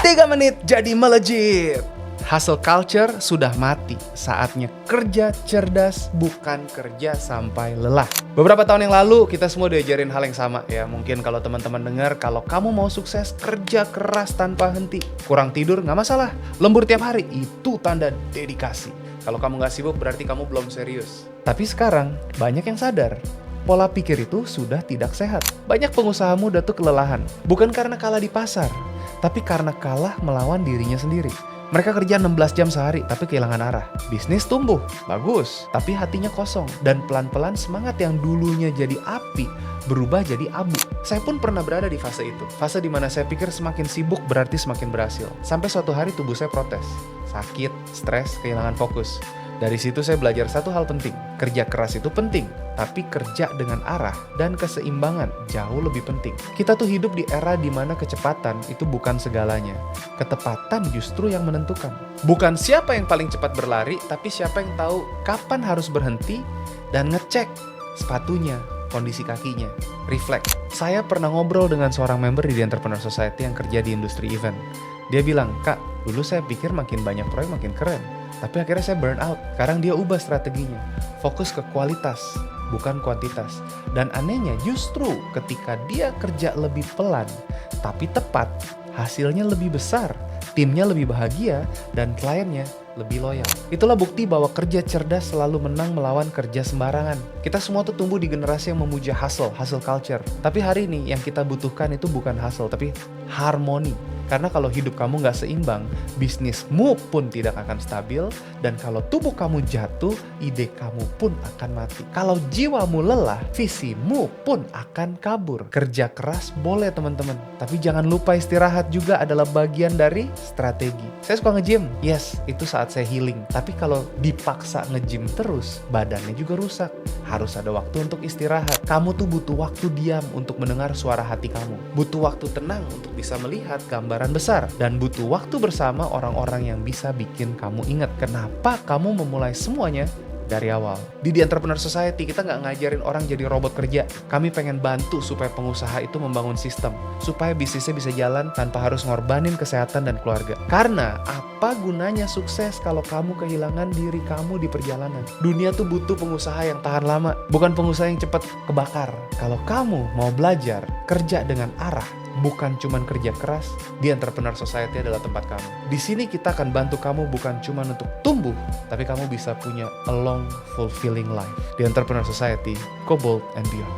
3 menit jadi melejit. Hustle culture sudah mati. Saatnya kerja cerdas, bukan kerja sampai lelah. Beberapa tahun yang lalu kita semua diajarin hal yang sama ya. Mungkin kalau teman-teman dengar, kalau kamu mau sukses, kerja keras tanpa henti. Kurang tidur nggak masalah. Lembur tiap hari, itu tanda dedikasi. Kalau kamu nggak sibuk berarti kamu belum serius. Tapi sekarang banyak yang sadar pola pikir itu sudah tidak sehat. Banyak pengusaha muda tuh kelelahan. Bukan karena kalah di pasar, tapi karena kalah melawan dirinya sendiri. Mereka kerja 16 jam sehari tapi kehilangan arah. Bisnis tumbuh, bagus, tapi hatinya kosong. Dan pelan-pelan semangat yang dulunya jadi api berubah jadi abu. Saya pun pernah berada di fase itu. Fase dimana saya pikir semakin sibuk berarti semakin berhasil. Sampai suatu hari tubuh saya protes. Sakit, stres, kehilangan fokus. Dari situ saya belajar satu hal penting. Kerja keras itu penting, tapi kerja dengan arah dan keseimbangan jauh lebih penting. Kita tuh hidup di era di mana kecepatan itu bukan segalanya. Ketepatan justru yang menentukan. Bukan siapa yang paling cepat berlari, tapi siapa yang tahu kapan harus berhenti dan ngecek sepatunya, kondisi kakinya, refleks. Saya pernah ngobrol dengan seorang member di The Entrepreneur Society yang kerja di industri event. Dia bilang, "Kak, dulu saya pikir makin banyak proyek makin keren. Tapi akhirnya saya burn out." Sekarang dia ubah strateginya. Fokus ke kualitas, bukan kuantitas. Dan anehnya justru ketika dia kerja lebih pelan, tapi tepat, hasilnya lebih besar. Timnya lebih bahagia, dan kliennya lebih loyal. Itulah bukti bahwa kerja cerdas selalu menang melawan kerja sembarangan. Kita semua tuh tumbuh di generasi yang memuja hustle culture. Tapi hari ini yang kita butuhkan itu bukan hustle, tapi harmoni. Karena kalau hidup kamu nggak seimbang, bisnismu pun tidak akan stabil, dan kalau tubuh kamu jatuh, ide kamu pun akan mati. Kalau jiwamu lelah, visimu pun akan kabur. Kerja keras boleh teman-teman, tapi jangan lupa istirahat juga adalah bagian dari strategi. Saya suka nge-gym, yes, itu saat saya healing. Tapi kalau dipaksa nge-gym terus, badannya juga rusak. Harus ada waktu untuk istirahat. Kamu tuh butuh waktu diam untuk mendengar suara hati kamu. Butuh waktu tenang untuk bisa melihat gambaran besar. Dan butuh waktu bersama orang-orang yang bisa bikin kamu ingat kenapa kamu memulai semuanya dari awal. Di The Entrepreneur Society kita nggak ngajarin orang jadi robot kerja. Kami pengen bantu supaya pengusaha itu membangun sistem, supaya bisnisnya bisa jalan tanpa harus ngorbanin kesehatan dan keluarga. Karena apa gunanya sukses kalau kamu kehilangan diri kamu di perjalanan? Dunia tuh butuh pengusaha yang tahan lama, bukan pengusaha yang cepat kebakar. Kalau kamu mau belajar kerja dengan arah, bukan cuman kerja keras, The Entrepreneur Society adalah tempat kamu. Di sini kita akan bantu kamu bukan cuma untuk tumbuh, tapi kamu bisa punya a long, fulfilling life. The Entrepreneur Society, go bold and beyond.